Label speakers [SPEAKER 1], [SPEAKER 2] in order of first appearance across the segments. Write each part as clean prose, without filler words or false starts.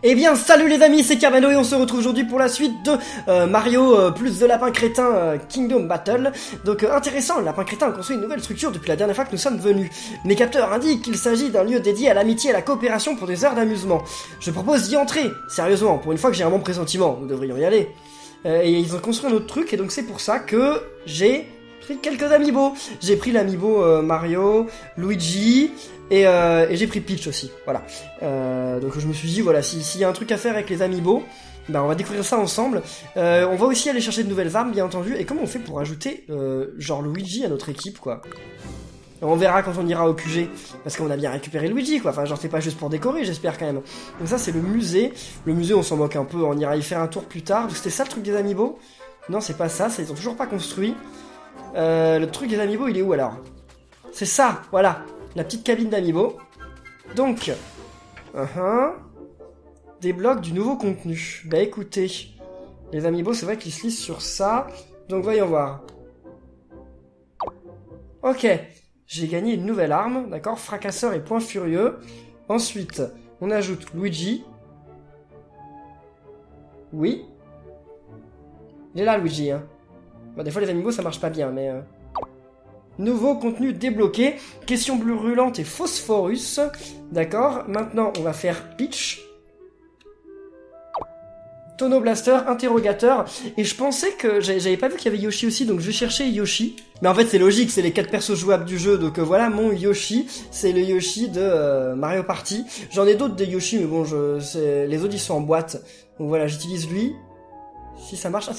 [SPEAKER 1] Eh bien salut les amis, c'est Carmelo et on se retrouve aujourd'hui pour la suite de Mario plus de Lapin Crétin Kingdom Battle. Donc intéressant, le Lapin Crétin a construit une nouvelle structure depuis la dernière fois que nous sommes venus. Mes capteurs indiquent qu'il s'agit d'un lieu dédié à l'amitié et à la coopération pour des heures d'amusement. Je propose d'y entrer, sérieusement, pour une fois que j'ai un bon pressentiment, nous devrions y aller. Et ils ont construit un autre truc et donc c'est pour ça que j'ai pris quelques amiibo. J'ai pris l'amiibo Mario, Luigi... Et j'ai pris Peach aussi, voilà. Donc je me suis dit, voilà, s'il y a un truc à faire avec les amiibo, bah on va découvrir ça ensemble. On va aussi aller chercher de nouvelles armes, bien entendu. Et comment on fait pour ajouter, genre Luigi à notre équipe, quoi. On verra quand on ira au QG, parce qu'on a bien récupéré Luigi, quoi. Enfin, genre, c'est pas juste pour décorer, j'espère quand même. Donc ça, c'est le musée. Le musée, on s'en moque un peu, on ira y faire un tour plus tard. C'était ça le truc des amiibo? Non, c'est pas ça, ils ont toujours pas construit. Le truc des amiibo, il est où alors? C'est ça, voilà. La petite cabine d'amiibo. Donc, débloque du nouveau contenu. Bah écoutez, les amiibo, c'est vrai qu'ils se lisent sur ça. Donc voyons voir. Ok, j'ai gagné une nouvelle arme, d'accord, fracasseur et point furieux. Ensuite, on ajoute Luigi. Oui. Il est là, Luigi, hein. Bon, des fois, les amiibo, ça marche pas bien, mais... Nouveau contenu débloqué, question brûlante et phosphorus, d'accord, maintenant on va faire Peach, Tonneau Blaster, interrogateur, et je pensais que, j'avais pas vu qu'il y avait Yoshi aussi, donc je vais chercher Yoshi, mais en fait c'est logique, c'est les 4 persos jouables du jeu, donc voilà, mon Yoshi, c'est le Yoshi de Mario Party, j'en ai d'autres des Yoshi, mais bon, les autres ils sont en boîte, donc voilà, j'utilise lui. Si ça marche, ah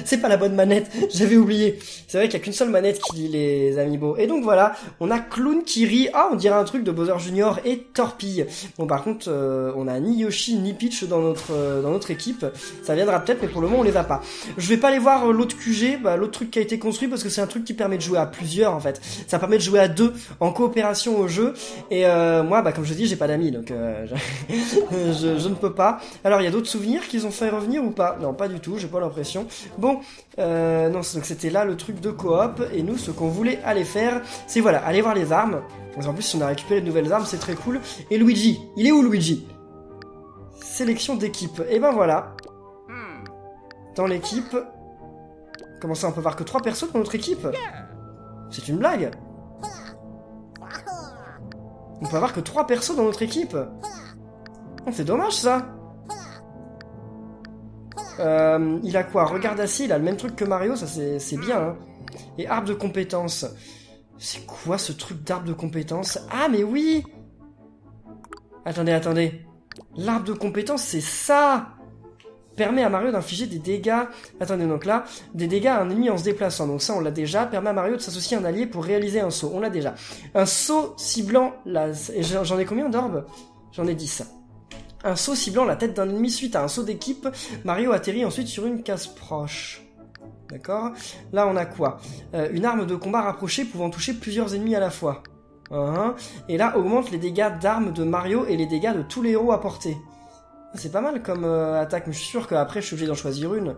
[SPEAKER 1] c'est pas la bonne manette, j'avais oublié. C'est vrai qu'il y a qu'une seule manette qui lit les amiibo. Et donc voilà, on a Clown qui rit, ah on dirait un truc de Bowser Junior et Torpille. Bon par contre, on a ni Yoshi ni Peach dans notre équipe, ça viendra peut-être mais pour le moment on les a pas. Je vais pas aller voir l'autre QG, l'autre truc qui a été construit parce que c'est un truc qui permet de jouer à plusieurs en fait. Ça permet de jouer à deux en coopération au jeu et moi comme je dis j'ai pas d'amis donc je ne peux pas. Alors il y a d'autres souvenirs qu'ils ont fait revenir ou pas? Non pas du tout, j'ai pas l'impression. Bon, non, donc c'était là le truc de coop, et nous, ce qu'on voulait aller faire, c'est voilà, aller voir les armes. En plus, si on a récupéré de nouvelles armes, c'est très cool. Et Luigi, il est où Luigi? Sélection d'équipe. Et ben voilà. Dans l'équipe... Comment ça, on peut voir que 3 persos dans notre équipe? C'est une blague. On peut avoir que 3 persos dans notre équipe. Oh, c'est dommage ça. Il a quoi? Regard d'acier, il a le même truc que Mario, ça c'est bien, hein. Et arbre de compétences. C'est quoi ce truc d'arbre de compétences? Ah mais oui! Attendez. L'arbre de compétences, c'est ça! Permet à Mario d'infliger des dégâts... Attendez, donc là, des dégâts à un ennemi en se déplaçant. Donc ça, on l'a déjà. Permet à Mario de s'associer à un allié pour réaliser un saut. On l'a déjà. Un saut ciblant la... Et j'en ai combien d'orbes? J'en ai 10. Un saut ciblant la tête d'un ennemi suite à un saut d'équipe, Mario atterrit ensuite sur une case proche. D'accord? Là, on a quoi? Une arme de combat rapprochée pouvant toucher plusieurs ennemis à la fois. Et là, augmente les dégâts d'armes de Mario et les dégâts de tous les héros à portée. C'est pas mal comme attaque, mais je suis sûr qu'après, je suis obligé d'en choisir une.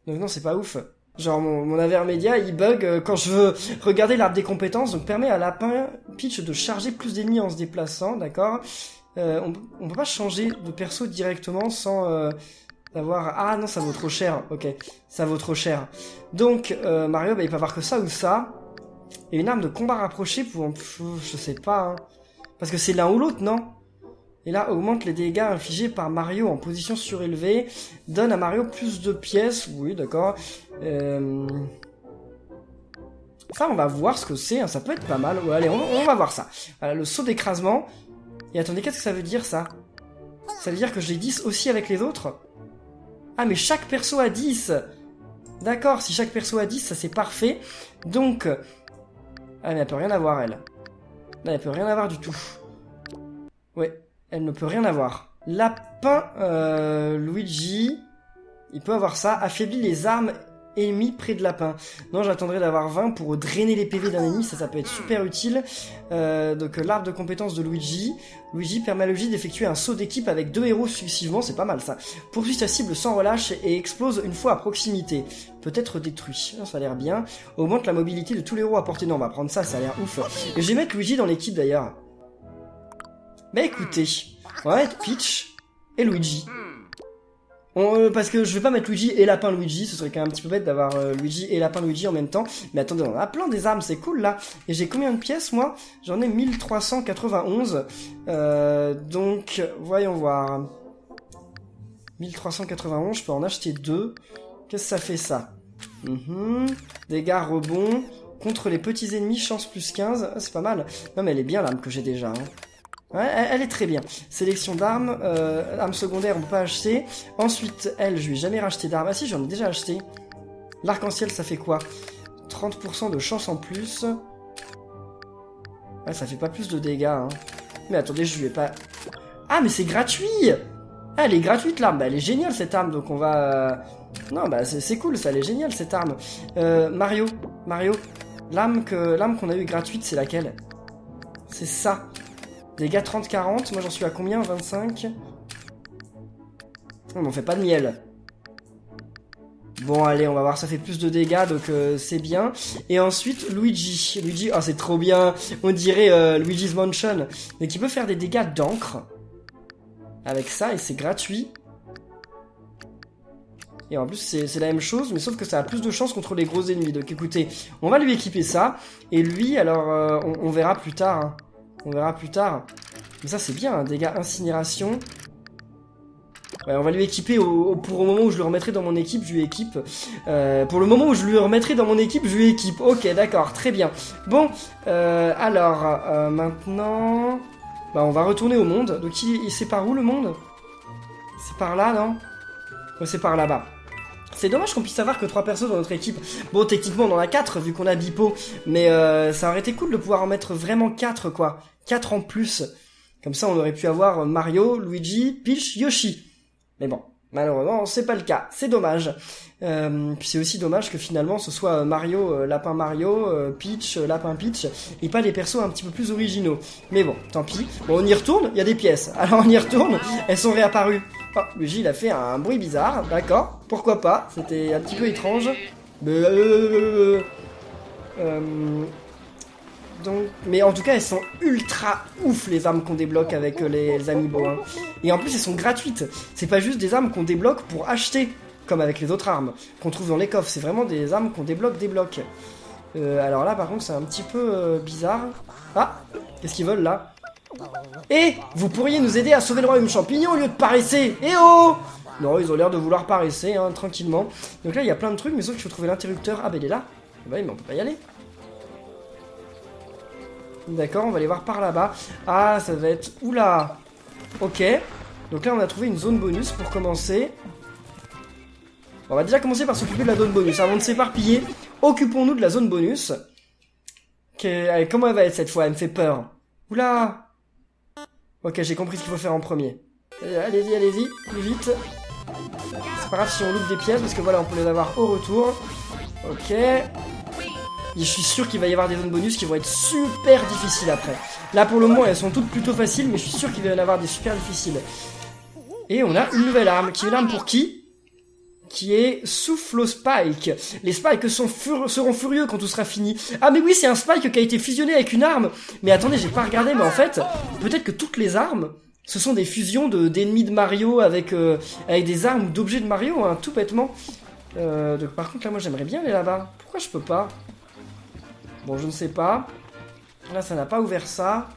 [SPEAKER 1] Donc non, c'est pas ouf. Genre, mon Avermedia, il bug quand je veux regarder l'arbre des compétences, donc permet à Lapin Peach de charger plus d'ennemis en se déplaçant, d'accord? On peut pas changer de perso directement sans avoir... Ah non, ça vaut trop cher. Ok, ça vaut trop cher. Donc, Mario, il peut avoir que ça ou ça. Et une arme de combat rapprochée pouvant... Je sais pas, hein. Parce que c'est l'un ou l'autre, non? Et là, augmente les dégâts infligés par Mario en position surélevée. Donne à Mario plus de pièces. Oui, d'accord. Ça, on va voir ce que c'est. Hein. Ça peut être pas mal. Ouais, allez, on va voir ça. Voilà, le saut d'écrasement. Et attendez, qu'est-ce que ça veut dire, ça? Ça veut dire que j'ai 10 aussi avec les autres? Ah, mais chaque perso a 10! D'accord, si chaque perso a 10, ça c'est parfait. Donc... Ah, mais elle peut rien avoir, elle. Là, elle peut rien avoir du tout. Ouais, elle ne peut rien avoir. Lapin, Luigi... Il peut avoir ça. Affaiblit les armes ennemies près de Lapin. Non, j'attendrai d'avoir 20 pour drainer les PV d'un ennemi, ça peut être super utile. Donc l'arbre de compétences de Luigi. Luigi permet à Luigi d'effectuer un saut d'équipe avec 2 héros successivement, c'est pas mal ça. Poursuit sa cible sans relâche et explose une fois à proximité. Peut être détruit. Ça a l'air bien. Augmente la mobilité de tous les héros à portée. Non, on va prendre ça, ça a l'air ouf. Et je vais mettre Luigi dans l'équipe d'ailleurs. Bah écoutez, on va mettre Peach. et Luigi. Parce que je vais pas mettre Luigi et Lapin Luigi, ce serait quand même un petit peu bête d'avoir Luigi et Lapin Luigi en même temps. Mais attendez, on a plein des armes, c'est cool là. Et j'ai combien de pièces moi? J'en ai 1391. Donc, voyons voir. 1391, je peux en acheter 2. Qu'est-ce que ça fait ça? Dégâts, rebond. Contre les petits ennemis, chance plus 15. Ah, c'est pas mal. Non mais elle est bien l'arme que j'ai déjà. Ouais, elle est très bien. Sélection d'armes, armes secondaires, on peut pas acheter. Ensuite, elle, je lui ai jamais racheté d'armes. Ah si, j'en ai déjà acheté. L'arc-en-ciel, ça fait quoi? 30% de chance en plus. Ouais, ça fait pas plus de dégâts, hein. Mais attendez, je lui ai pas... Ah, mais c'est gratuit! Ah, elle est gratuite, l'arme. Bah, elle est géniale, cette arme, donc on va... Non, bah, c'est cool, ça, elle est géniale, cette arme. Mario, l'arme qu'on a eu gratuite, c'est laquelle? C'est ça. Dégâts 30-40, moi j'en suis à combien? 25. On fait pas de miel. Bon allez, on va voir, ça fait plus de dégâts, donc c'est bien. Et ensuite, Luigi. Luigi, oh c'est trop bien. On dirait Luigi's Mansion. Mais qui peut faire des dégâts d'encre. Avec ça, et c'est gratuit. Et en plus, c'est la même chose, mais sauf que ça a plus de chance contre les gros ennemis. Donc écoutez, on va lui équiper ça. Et lui, alors, on verra plus tard, hein. On verra plus tard. Mais ça, c'est bien, un dégât incinération. Ouais, on va lui équiper pour le moment où je le remettrai dans mon équipe, je lui équipe. Pour le moment où je lui remettrai dans mon équipe, je lui équipe. Ok, d'accord, très bien. Bon, alors, maintenant... Bah, on va retourner au monde. Donc, c'est par où, le monde? C'est par là, non? Ouais, c'est par là-bas. C'est dommage qu'on puisse savoir que 3 persos dans notre équipe. Bon, techniquement, on en a 4, vu qu'on a Bipo. Mais ça aurait été cool de pouvoir en mettre vraiment 4, quoi. 4 en plus. Comme ça, on aurait pu avoir Mario, Luigi, Peach, Yoshi. Mais bon, malheureusement, c'est pas le cas. C'est dommage. Puis c'est aussi dommage que finalement, ce soit Mario, Lapin Mario, Peach, Lapin Peach, et pas les persos un petit peu plus originaux. Mais bon, tant pis. Bon, on y retourne, il y a des pièces. Alors on y retourne, elles sont réapparues. Oh, Luigi, il a fait un bruit bizarre, d'accord. Pourquoi pas, c'était un petit peu étrange. Donc, mais en tout cas, elles sont ultra ouf, les armes qu'on débloque avec les amiibo. Hein. Et en plus, elles sont gratuites. C'est pas juste des armes qu'on débloque pour acheter, comme avec les autres armes qu'on trouve dans les coffres. C'est vraiment des armes qu'on débloque. Alors là, par contre, c'est un petit peu bizarre. Ah, qu'est-ce qu'ils veulent là? Et vous pourriez nous aider à sauver le royaume champignon au lieu de paresser. Eh oh! Non, ils ont l'air de vouloir paresser, hein, tranquillement. Donc là, il y a plein de trucs, mais sauf qu'il faut trouver l'interrupteur. Ah, ben il est là. Bah oui, mais on peut pas y aller. D'accord, on va aller voir par là-bas. Ah, ça va être... Oula! Ok. Donc là, on a trouvé une zone bonus pour commencer. On va déjà commencer par s'occuper de la zone bonus. Avant de s'éparpiller, occupons-nous de la zone bonus. Allez, comment elle va être cette fois? Elle me fait peur. Oula! Ok, j'ai compris ce qu'il faut faire en premier. Allez-y, plus vite. C'est pas grave si on loupe des pièces, parce que voilà, on peut les avoir au retour. Ok. Je suis sûr qu'il va y avoir des zones bonus qui vont être super difficiles après. Là, pour le moment, elles sont toutes plutôt faciles, mais je suis sûr qu'il va y en avoir des super difficiles. Et on a une nouvelle arme. Qui est l'arme pour qui? Qui est Souffle Spike. Les spikes seront furieux quand tout sera fini. Ah mais oui, c'est un spike qui a été fusionné avec une arme. Mais attendez, j'ai pas regardé, mais en fait, peut-être que toutes les armes, ce sont des fusions d'ennemis de Mario avec des armes ou d'objets de Mario, hein, tout bêtement. Donc par contre, là, moi, j'aimerais bien aller là-bas. Pourquoi je peux pas? Bon, je ne sais pas. Là, ça n'a pas ouvert ça.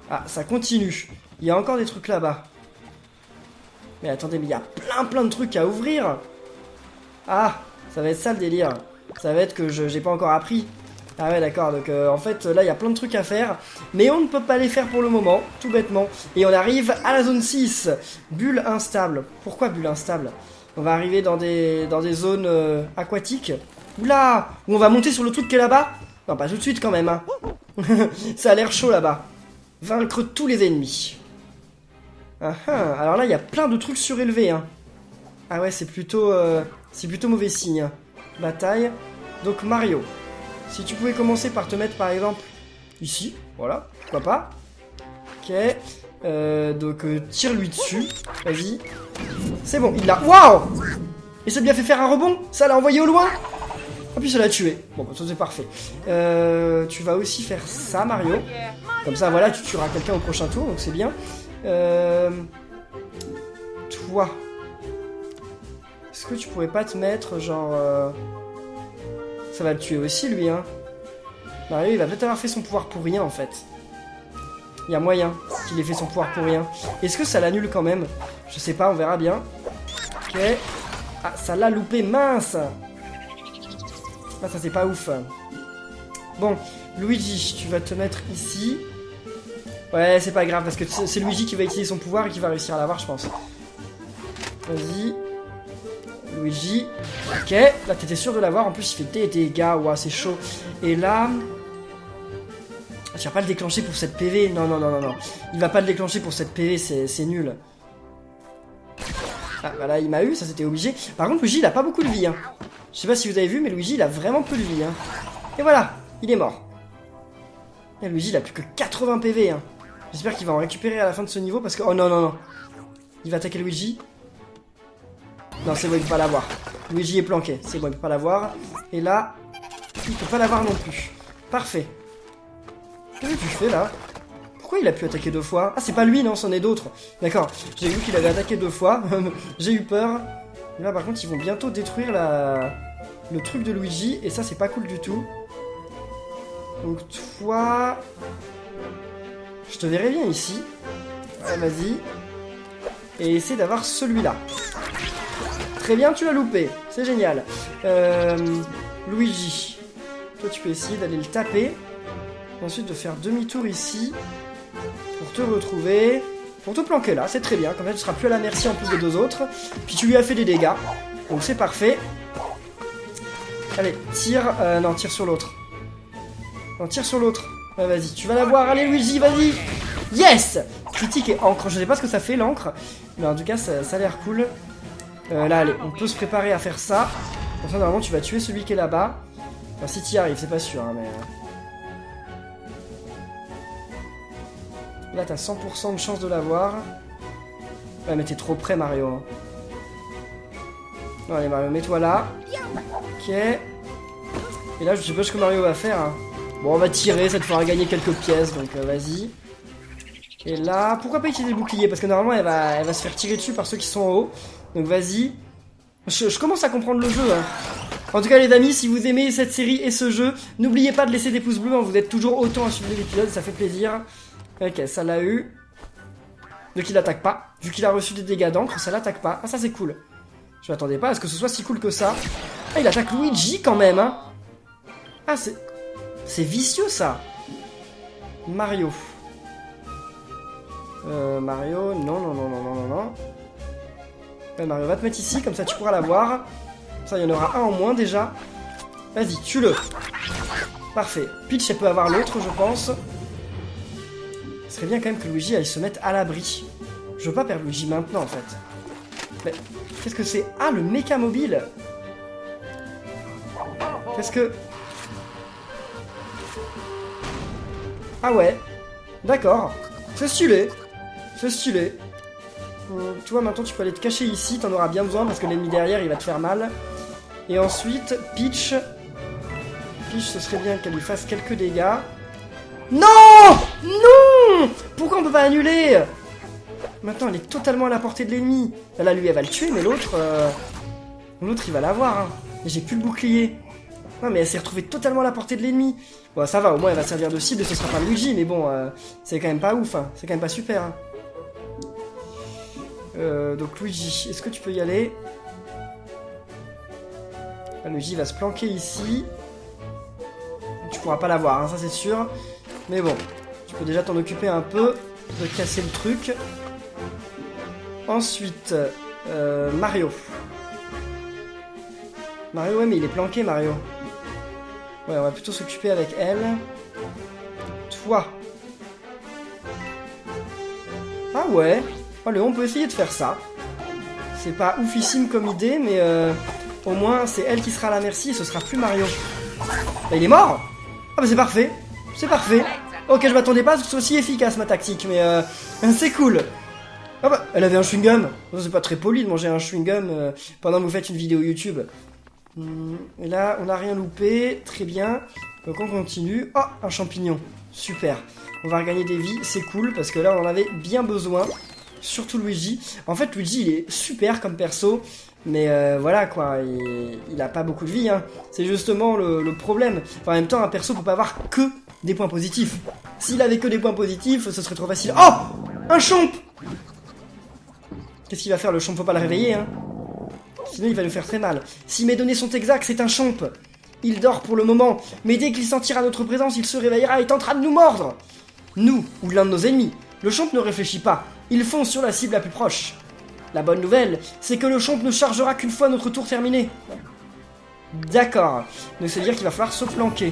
[SPEAKER 1] Ah, ça continue. Il y a encore des trucs là-bas. Mais attendez, mais il y a plein de trucs à ouvrir. Ah, ça va être ça le délire. Ça va être que j'ai pas encore appris. Ah ouais, d'accord. Donc en fait, là, il y a plein de trucs à faire. Mais on ne peut pas les faire pour le moment, tout bêtement. Et on arrive à la zone 6. Bulle instable. Pourquoi bulle instable? On va arriver dans des zones aquatiques. Oula! Où on va monter sur le truc qui est là-bas? Non, pas tout de suite quand même, hein. Ça a l'air chaud là-bas. Vaincre tous les ennemis. Alors là, il y a plein de trucs surélevés, hein. Ah ouais, c'est plutôt mauvais signe. Bataille. Donc Mario, si tu pouvais commencer par te mettre par exemple ici, voilà, pourquoi pas. Ok. Donc tire-lui dessus. Vas-y. C'est bon, il l'a. Waouh! Et ça lui a fait faire un rebond? Ça l'a envoyé au loin? Ah puis ça l'a tué. Bon, bah, ça c'est parfait. Tu vas aussi faire ça, Mario. Comme ça, voilà, tu tueras quelqu'un au prochain tour, donc c'est bien. toi. Est-ce que tu pourrais pas te mettre genre... Ça va le tuer aussi lui hein. Mario il va peut-être avoir fait son pouvoir pour rien en fait. Il y a moyen qu'il ait fait son pouvoir pour rien. Est-ce que ça l'annule quand même? Je sais pas, on verra bien. Ok. Ah, ça l'a loupé, mince. Ah, ça c'est pas ouf. Bon, Luigi, tu vas te mettre ici. Ouais, c'est pas grave, parce que c'est Luigi qui va utiliser son pouvoir et qui va réussir à l'avoir, je pense. Vas-y. Luigi. Ok, là t'étais sûr de l'avoir, en plus il fait des dégâts, ouah, c'est chaud. Et là... Tu vas pas le déclencher pour cette PV. Non, non, non, non, non. Il va pas le déclencher pour cette PV, c'est nul. Ah, bah là, il m'a eu, ça c'était obligé. Par contre, Luigi, il a pas beaucoup de vie. Hein. Je sais pas si vous avez vu, mais Luigi, il a vraiment peu de vie. Hein. Et voilà, il est mort. Et Luigi, il a plus que 80 PV. Hein. J'espère qu'il va en récupérer à la fin de ce niveau parce que... Oh non, non, non. Il va attaquer Luigi. Non, c'est bon, il peut pas l'avoir. Luigi est planqué. C'est bon, il peut pas l'avoir. Et là, il peut pas l'avoir non plus. Parfait. Qu'est-ce que tu fais là? Pourquoi il a pu attaquer 2 fois? Ah c'est pas lui non, c'en est d'autres. D'accord, j'ai vu qu'il avait attaqué 2 fois. J'ai eu peur. Et là par contre ils vont bientôt détruire le truc de Luigi. Et ça c'est pas cool du tout. Donc toi... Je te verrai bien ici. Ouais, vas-y. Et essaie d'avoir celui-là. Très bien, tu l'as loupé. C'est génial. Luigi. Toi tu peux essayer d'aller le taper. Ensuite de faire demi-tour ici pour te retrouver, pour te planquer là, c'est très bien, comme ça tu seras plus à la merci en plus des 2 autres. Puis tu lui as fait des dégâts, donc c'est parfait. Allez, tire, non, tire sur l'autre. Non, tire sur l'autre. Ouais, vas-y, tu vas l'avoir, allez Luigi, vas-y. Yes. Critique et encre, je sais pas ce que ça fait l'encre, mais en tout cas ça a l'air cool. Là, allez, on peut se préparer à faire ça. Comme ça, normalement tu vas tuer celui qui est là-bas. Enfin, si tu y arrives, c'est pas sûr, hein, mais... Là, t'as 100% de chance de l'avoir. Ouais, mais t'es trop près, Mario. Hein. Non, allez, Mario, mets-toi là. Ok. Et là, je sais pas ce que Mario va faire. Hein. Bon, on va tirer, ça te fera gagner quelques pièces, donc vas-y. Et là, pourquoi pas utiliser le bouclier? Parce que normalement, elle va se faire tirer dessus par ceux qui sont en haut. Donc vas-y. Je commence à comprendre le jeu. Hein. En tout cas, les amis, si vous aimez cette série et ce jeu, n'oubliez pas de laisser des pouces bleus. Hein. Vous êtes toujours autant à suivre l'épisode, ça fait plaisir. Ok, ça l'a eu. Donc il attaque pas. Vu qu'il a reçu des dégâts d'encre, ça l'attaque pas. Ah, ça c'est cool. Je m'attendais pas à ce que ce soit si cool que ça. Ah, il attaque Luigi quand même, hein. Ah, c'est vicieux ça. Mario. Mario, non, non, non, non, non, non, non. Ouais, Mario, va te mettre ici, comme ça tu pourras l'avoir. Ça, il y en aura un en moins déjà. Vas-y, tue-le. Parfait. Peach, elle peut avoir l'autre, je pense. Ce serait bien quand même que Luigi aille se mettre à l'abri. Je veux pas perdre Luigi maintenant en fait. Mais qu'est-ce que c'est? Ah, le méca mobile. Qu'est-ce que... Ah ouais. D'accord. C'est stylé. C'est stylé. Tu vois, maintenant tu peux aller te cacher ici. T'en auras bien besoin parce que l'ennemi derrière il va te faire mal. Et ensuite, Peach. Peach, ce serait bien qu'elle lui fasse quelques dégâts. Non! Non! Pourquoi on peut pas annuler? Maintenant, elle est totalement à la portée de l'ennemi. Là, lui, elle va le tuer, mais l'autre... L'autre, il va l'avoir. Hein. J'ai plus le bouclier. Non, mais elle s'est retrouvée totalement à la portée de l'ennemi. Bon, ça va, au moins, elle va servir de cible et ce sera pas Luigi, mais bon, c'est quand même pas ouf. Hein. C'est quand même pas super. Hein. Donc, Luigi, est-ce que tu peux y aller? Là, Luigi va se planquer ici. Tu pourras pas l'avoir, hein, ça c'est sûr. Mais bon, tu peux déjà t'en occuper un peu, de casser le truc. Ensuite, Mario. Mario, ouais, mais il est planqué, Mario. Ouais, on va plutôt s'occuper avec elle. Toi. Ah ouais. Allez, on peut essayer de faire ça. C'est pas oufissime comme idée, mais au moins, c'est elle qui sera à la merci et ce sera plus Mario. Bah, il est mort. Ah bah c'est parfait. C'est parfait. Ok, je m'attendais pas à ce que ce soit aussi efficace ma tactique, mais c'est cool. Ah bah, elle avait un chewing-gum. C'est pas très poli de manger un chewing-gum pendant que vous faites une vidéo YouTube. Et là, on n'a rien loupé. Très bien. Donc on continue. Oh, un champignon. Super. On va regagner des vies. C'est cool parce que là, on en avait bien besoin. Surtout Luigi. En fait, Luigi, il est super comme perso. Mais voilà quoi, il a pas beaucoup de vie, hein. C'est justement le problème. Enfin, en même temps, un perso peut pas avoir que des points positifs. S'il avait que des points positifs, ce serait trop facile. Oh, un chomp. Qu'est-ce qu'il va faire le chomp? Faut pas le réveiller, hein. Sinon il va nous faire très mal. Si mes données sont exactes, c'est un chomp. Il dort pour le moment, mais dès qu'il sentira notre présence, il se réveillera et tentera de nous mordre. Nous, ou l'un de nos ennemis. Le chomp ne réfléchit pas, il fonce sur la cible la plus proche. La bonne nouvelle, c'est que le chomp ne chargera qu'une fois notre tour terminé. D'accord, donc ça veut dire qu'il va falloir se planquer.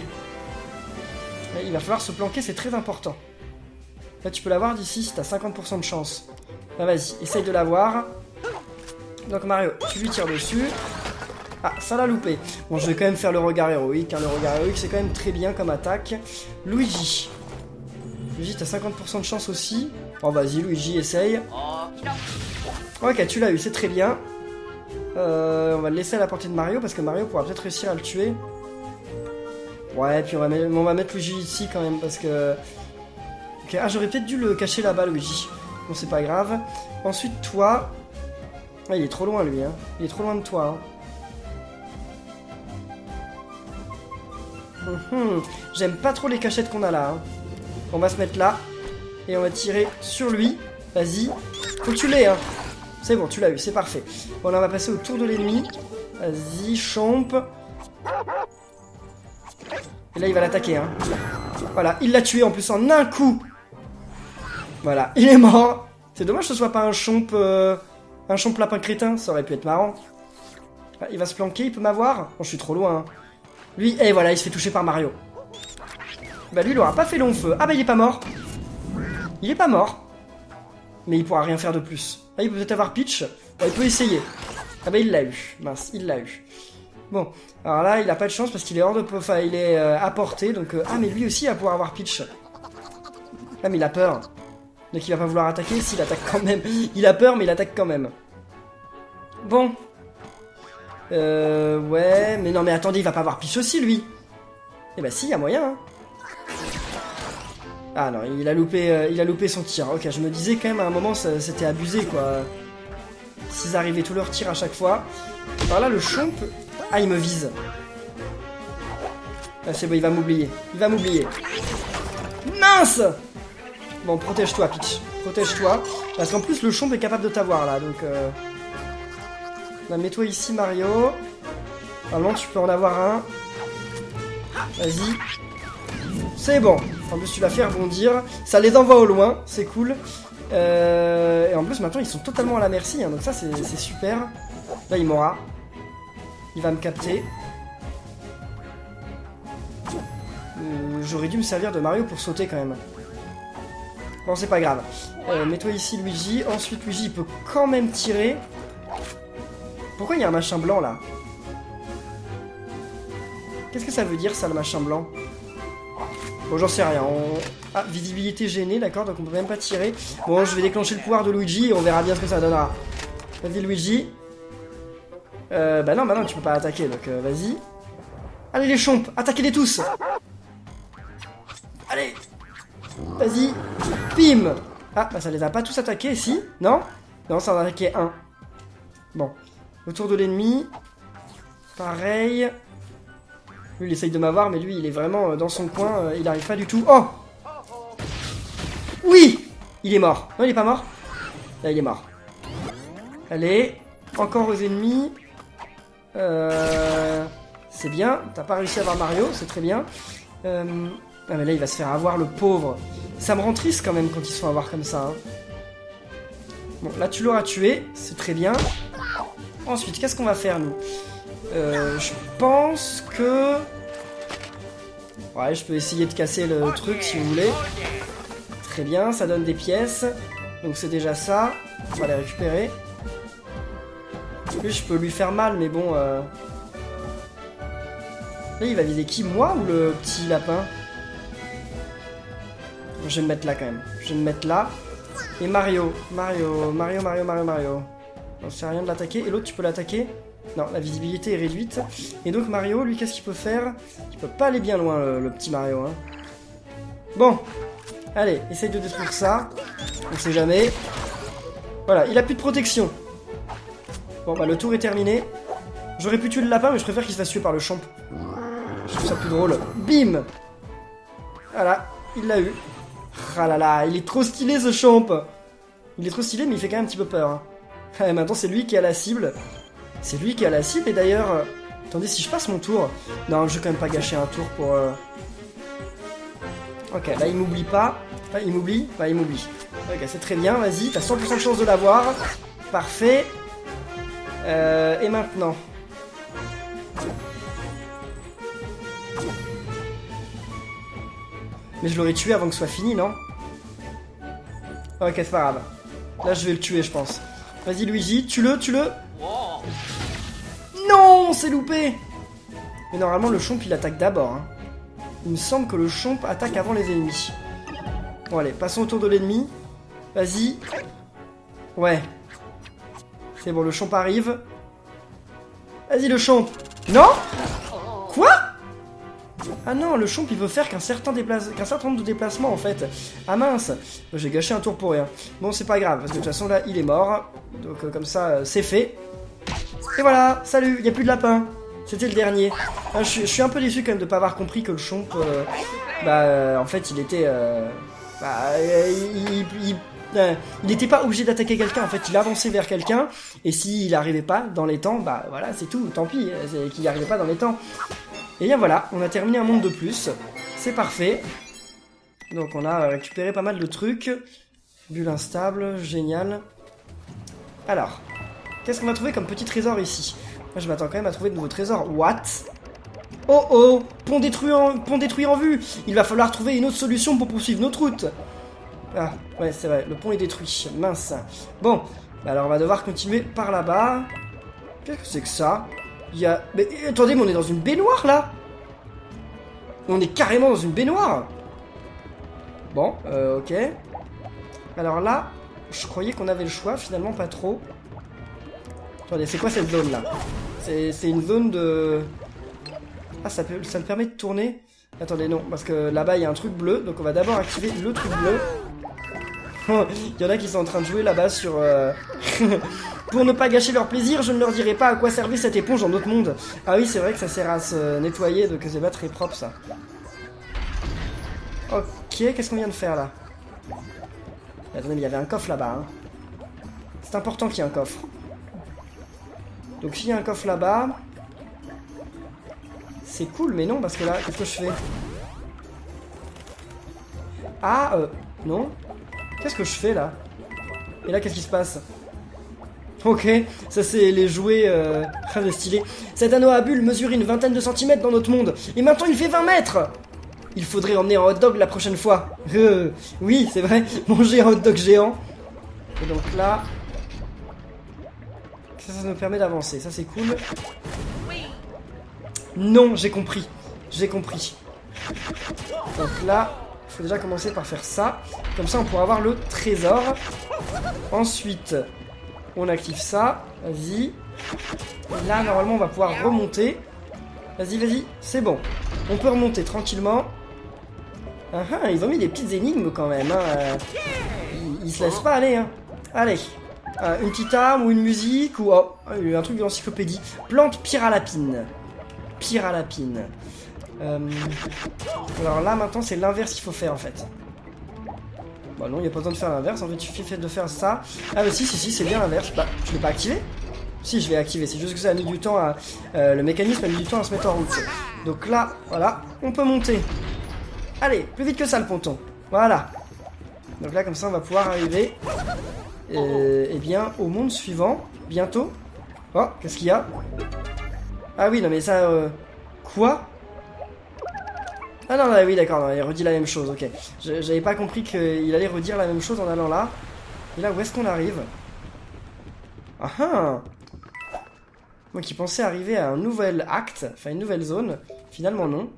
[SPEAKER 1] Il va falloir se planquer, c'est très important. Là tu peux l'avoir d'ici si t'as 50% de chance. Bah vas-y, essaye de l'avoir. Donc Mario, tu lui tires dessus. Ah, ça l'a loupé. Bon, je vais quand même faire le regard héroïque, hein. Le regard héroïque, c'est quand même très bien comme attaque. Luigi. Luigi, t'as 50% de chance aussi. Oh, vas-y, Luigi, essaye. Ok, tu l'as eu, c'est très bien. On va le laisser à la portée de Mario, parce que Mario pourra peut-être réussir à le tuer. Ouais, puis on va mettre Luigi ici quand même, parce que... Ok, ah, j'aurais peut-être dû le cacher là-bas, Luigi. Bon, c'est pas grave. Ensuite, toi... Ah, il est trop loin, lui, hein. Il est trop loin de toi, hein. J'aime pas trop les cachettes qu'on a là, hein. On va se mettre là. Et on va tirer sur lui. Vas-y. Faut que tu l'aies, hein. C'est bon, tu l'as eu, c'est parfait. Bon, là, on va passer au tour de l'ennemi. Vas-y, chomp. Et là, il va l'attaquer, hein. Voilà, il l'a tué en plus en un coup. Voilà, il est mort. C'est dommage que ce soit pas un chomp lapin crétin, ça aurait pu être marrant. Ah, il va se planquer, il peut m'avoir. Bon, je suis trop loin, hein. Lui, et voilà, il se fait toucher par Mario. Bah lui, il aura pas fait long feu. Ah bah il est pas mort. Il est pas mort. Mais il pourra rien faire de plus. Ah, il peut peut-être avoir Peach. Bon, il peut essayer. Ah bah il l'a eu. Mince, il l'a eu. Bon, alors là, il a pas de chance parce qu'il est hors de... Enfin, il est à portée, donc... Ah, mais lui aussi, il va pouvoir avoir Peach. Ah, mais il a peur. Donc il va pas vouloir attaquer, s'il attaque quand même. Il a peur, mais il attaque quand même. Bon. Ouais, mais non, mais attendez, il va pas avoir Peach aussi, lui. Eh bah si, il y a moyen, hein. Ah non, il a loupé son tir. Ok, je me disais quand même à un moment, c'était abusé, quoi. S'ils arrivaient tous leurs tirs à chaque fois. Alors là, le chomp... Ah, il me vise. Ah, c'est bon, il va m'oublier. Il va m'oublier. Mince! Bon, protège-toi, Peach. Protège-toi. Parce qu'en plus, le chomp est capable de t'avoir, là, donc... Là, mets-toi ici, Mario. Normalement, tu peux en avoir un. Vas-y. C'est bon. En plus, tu l'as fait rebondir. Ça les envoie au loin. C'est cool. Et en plus, maintenant, ils sont totalement à la merci. Hein, donc ça, c'est super. Là, il m'aura. Il va me capter. J'aurais dû me servir de Mario pour sauter, quand même. Bon, c'est pas grave. Mets-toi ici, Luigi. Ensuite, Luigi, il peut quand même tirer. Pourquoi il y a un machin blanc, là? Qu'est-ce que ça veut dire, ça, le machin blanc? Bon, j'en sais rien. Ah, visibilité gênée, d'accord, donc on peut même pas tirer. Bon, je vais déclencher le pouvoir de Luigi et on verra bien ce que ça donnera. Vas-y, Luigi. Bah non, tu peux pas attaquer, donc vas-y. Allez, les chomps, attaquez-les tous. Allez. Vas-y. Pim. Ah, bah ça les a pas tous attaqués, si? Non? Non, ça en a attaqué un. Bon. Autour de l'ennemi. Pareil. Lui, il essaye de m'avoir, mais lui, il est vraiment dans son coin. Il arrive pas du tout. Oh! Oui! Il est mort. Non, il est pas mort? Là, il est mort. Allez. Encore aux ennemis. C'est bien. T'as pas réussi à avoir Mario, c'est très bien. Ah, mais là, il va se faire avoir, le pauvre. Ça me rend triste, quand même, quand ils se font avoir comme ça. Hein. Bon, là, tu l'auras tué. C'est très bien. Ensuite, qu'est-ce qu'on va faire, nous? Je pense que... Ouais, je peux essayer de casser le truc, si vous voulez. Très bien, ça donne des pièces. Donc c'est déjà ça. On va les récupérer. Lui, je peux lui faire mal, mais bon... Là, il va viser qui? Moi ou le petit lapin? Je vais me mettre là, quand même. Je vais me mettre là. Et Mario. Mario. Non, c'est rien de l'attaquer. Et l'autre, tu peux l'attaquer? Non, la visibilité est réduite. Et donc Mario, lui, qu'est-ce qu'il peut faire? Il peut pas aller bien loin, le petit Mario. Hein. Bon. Allez, essaye de détruire ça. On sait jamais. Voilà, il a plus de protection. Bon, bah le tour est terminé. J'aurais pu tuer le lapin, mais je préfère qu'il se fasse tuer par le champ. Je trouve ça plus drôle. Bim! Voilà, il l'a eu. Ah là là, il est trop stylé ce champ. Il est trop stylé, mais il fait quand même un petit peu peur. Hein. Et maintenant, c'est lui qui a la cible. C'est lui qui a la cible, et d'ailleurs... Attendez, si je passe mon tour... Non, je vais quand même pas gâcher un tour pour... Ok, là, il m'oublie pas. Là, il m'oublie. Bah, il m'oublie. Ok, c'est très bien, vas-y, t'as 100% de chance de l'avoir. Parfait. Et maintenant... Mais je l'aurais tué avant que ce soit fini, non? Ok, c'est pas grave. Là, je vais le tuer, je pense. Vas-y, Luigi, tue-le, tue-le. Non, c'est loupé. Mais normalement, le chomp, il attaque d'abord. Hein. Il me semble que le chomp attaque avant les ennemis. Bon, allez, passons autour de l'ennemi. Vas-y. Ouais. C'est bon, le chomp arrive. Vas-y, le chomp. Non? Quoi? Ah non, le chomp il peut faire qu'un certain nombre de déplacements en fait. Ah mince, j'ai gâché un tour pour rien. Bon, c'est pas grave, parce que de toute façon là il est mort. Donc comme ça c'est fait. Et voilà, salut, il n'y a plus de lapin. C'était le dernier. Ah, je suis un peu déçu quand même de pas avoir compris que le chomp, en fait il était... il n'était pas obligé d'attaquer quelqu'un, en fait il avançait vers quelqu'un. Et s'il n'arrivait pas dans les temps, bah voilà c'est tout, tant pis, c'est qu'il n'arrivait pas dans les temps. Et bien voilà, on a terminé un monde de plus. C'est parfait. Donc on a récupéré pas mal de trucs. Bulle instable, génial. Alors, qu'est-ce qu'on va trouver comme petit trésor ici? Moi je m'attends quand même à trouver de nouveaux trésors. What? Oh oh, pont détruit en vue. Il va falloir trouver une autre solution pour poursuivre notre route. Ah, ouais c'est vrai, le pont est détruit. Mince. Bon, bah alors on va devoir continuer par là-bas. Qu'est-ce que c'est que ça? Il y a... Mais attendez, mais on est dans une baignoire là. On est carrément dans une baignoire. Bon, ok. Alors là, je croyais qu'on avait le choix, finalement pas trop. Attendez, c'est quoi cette zone là? C'est une zone de... Ah, ça me permet de tourner. Attendez, non, parce que là-bas il y a un truc bleu, donc on va d'abord activer le truc bleu. Il y en a qui sont en train de jouer là-bas sur... Pour ne pas gâcher leur plaisir, je ne leur dirai pas à quoi servait cette éponge en autre monde. Ah oui, c'est vrai que ça sert à se nettoyer, donc c'est pas très propre ça. Ok, qu'est-ce qu'on vient de faire là? Attendez, mais il y avait un coffre là-bas. Hein. C'est important qu'il y ait un coffre. Donc s'il y a un coffre là-bas... C'est cool, mais non, parce que là, qu'est-ce que je fais? Ah, non. Qu'est-ce que je fais là? Et là, qu'est-ce qui se passe? Ok, ça c'est les jouets très stylés. Cet anneau à bulles mesure une vingtaine de centimètres dans notre monde. Et maintenant il fait 20 mètres. Il faudrait emmener un hot dog la prochaine fois. Oui, c'est vrai, manger un hot dog géant. Et donc là... Ça nous permet d'avancer, ça c'est cool. Non, j'ai compris. J'ai compris. Donc là, il faut déjà commencer par faire ça. Comme ça on pourra avoir le trésor. Ensuite... On active ça, vas-y. Là, normalement, on va pouvoir remonter. Vas-y, vas-y, c'est bon. On peut remonter tranquillement. Ah ah, ils ont mis des petites énigmes quand même. Hein. Ils se laissent pas aller. Hein. Allez, une petite arme ou une musique ou oh, un truc de l'encyclopédie. Plante pyralapine. Pyralapine. Alors là, maintenant, c'est l'inverse qu'il faut faire en fait. Bah non, il n'y a pas besoin de faire l'inverse, en fait il suffit de faire ça. Ah bah si, c'est bien l'inverse. Bah, je l'ai pas activé? Si, je l'ai activé, c'est juste que ça a mis du temps à... le mécanisme a mis du temps à se mettre en route. Donc là, voilà, on peut monter. Allez, plus vite que ça le ponton. Voilà. Donc là, comme ça, on va pouvoir arriver... eh bien, au monde suivant, bientôt. Oh, qu'est-ce qu'il y a? Ah oui, non mais ça... Quoi? Ah non, oui, d'accord, il redit la même chose, ok. J'avais pas compris qu'il allait redire la même chose en allant là. Et là, où est-ce qu'on arrive? Ah ah! Moi qui pensais arriver à un nouvel acte, enfin une nouvelle zone, finalement non.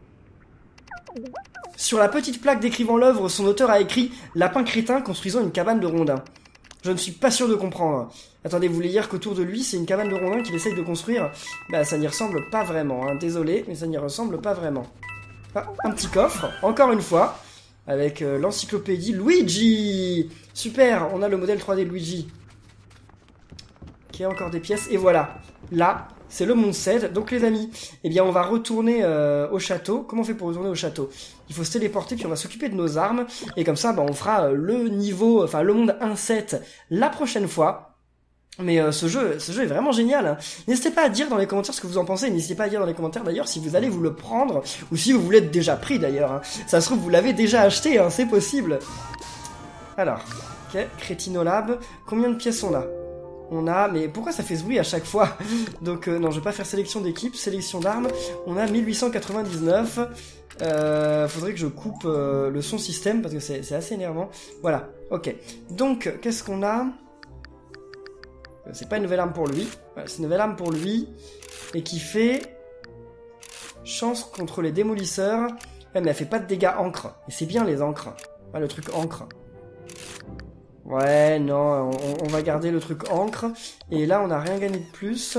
[SPEAKER 1] Sur la petite plaque décrivant l'œuvre, son auteur a écrit « Lapin crétin construisant une cabane de rondins ». Je ne suis pas sûr de comprendre. Attendez, vous voulez dire qu'autour de lui, c'est une cabane de rondins qu'il essaye de construire? Bah, ça n'y ressemble pas vraiment, hein. Désolé, mais ça n'y ressemble pas vraiment. Ah, un petit coffre, encore une fois, avec l'encyclopédie Luigi. Super, on a le modèle 3D de Luigi. Ok, encore des pièces. Et voilà. Là, c'est le Mont 7. Donc les amis, eh bien on va retourner au château. Comment on fait pour retourner au château? Il faut se téléporter, puis on va s'occuper de nos armes. Et comme ça, bah, on fera le niveau, enfin le monde 1.7 la prochaine fois. Mais ce jeu est vraiment génial. Hein. N'hésitez pas à dire dans les commentaires ce que vous en pensez. N'hésitez pas à dire dans les commentaires d'ailleurs si vous allez vous le prendre ou si vous voulez être déjà pris d'ailleurs. Hein. Ça se trouve vous l'avez déjà acheté, hein, c'est possible. Alors, ok, Crétinolab. Combien de pièces on a? On a, mais pourquoi ça fait ce bruit à chaque fois? Donc non, je vais pas faire sélection d'équipe, sélection d'armes. On a 1899. Faudrait que je coupe le son système parce que c'est assez énervant. Voilà, ok. Donc, qu'est-ce qu'on a? C'est pas une nouvelle arme pour lui. Voilà, c'est une nouvelle arme pour lui. Et qui fait... chance contre les démolisseurs. Ouais, mais elle fait pas de dégâts encre. Et c'est bien les encres. Ah, le truc encre. Ouais, non, on va garder le truc encre. Et là, on n'a rien gagné de plus.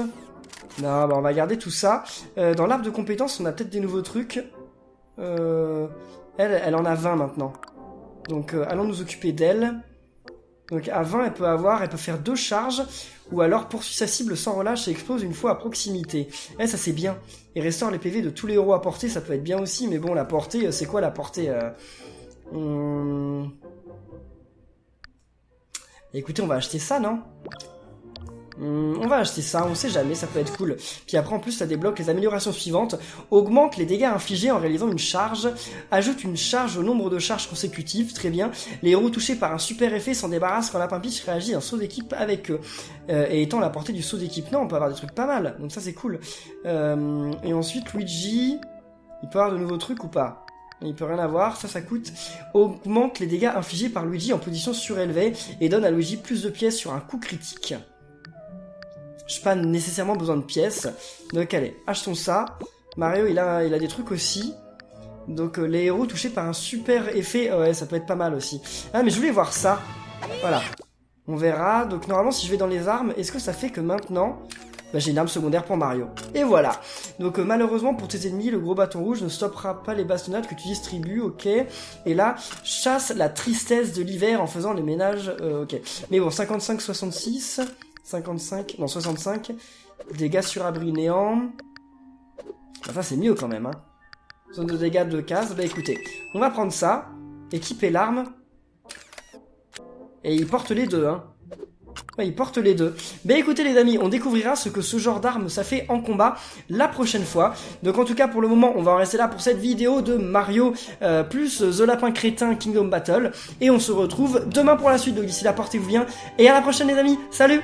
[SPEAKER 1] Non, bah on va garder tout ça. Dans l'arbre de compétences, on a peut-être des nouveaux trucs. Elle en a 20 maintenant. Donc, allons nous occuper d'elle. Donc à 20, elle peut faire 2 charges, ou alors poursuit sa cible sans relâche et explose une fois à proximité. Eh, ça c'est bien. Et restaure les PV de tous les héros à portée, ça peut être bien aussi, mais bon, la portée, c'est quoi la portée Écoutez, on va acheter ça, non? On va acheter ça, on sait jamais, ça peut être cool. Puis après en plus ça débloque les améliorations suivantes. Augmente les dégâts infligés en réalisant une charge. Ajoute une charge au nombre de charges consécutives, très bien. Les héros touchés par un super effet s'en débarrassent quand Lapin Peach réagit à un saut d'équipe avec eux. Et étant la portée du saut d'équipe, non, on peut avoir des trucs pas mal. Donc ça c'est cool. Et ensuite Luigi, il peut avoir de nouveaux trucs ou pas? Il peut rien avoir, ça coûte. Augmente les dégâts infligés par Luigi en position surélevée et donne à Luigi plus de pièces sur un coup critique. Je n'ai pas nécessairement besoin de pièces. Donc allez, achetons ça. Mario, il a des trucs aussi. Donc les héros touchés par un super effet, ouais, ça peut être pas mal aussi. Ah, mais je voulais voir ça. Voilà. On verra. Donc normalement, si je vais dans les armes, est-ce que ça fait que maintenant... Bah, j'ai une arme secondaire pour Mario. Et voilà. Donc malheureusement pour tes ennemis, le gros bâton rouge ne stoppera pas les bastonnades que tu distribues, ok. Et là, chasse la tristesse de l'hiver en faisant les ménages, ok. Mais bon, 55-66... 55, non 65, dégâts sur abri néant. Enfin c'est mieux quand même, hein. Zone de dégâts de case, bah écoutez, on va prendre ça, équiper l'arme, et il porte les deux, hein. Ouais, il porte les deux. Bah écoutez les amis, on découvrira ce que ce genre d'arme ça fait en combat la prochaine fois. Donc en tout cas pour le moment on va en rester là pour cette vidéo de Mario plus The Lapin Crétin Kingdom Battle. Et on se retrouve demain pour la suite, donc d'ici là portez-vous bien. Et à la prochaine les amis, salut!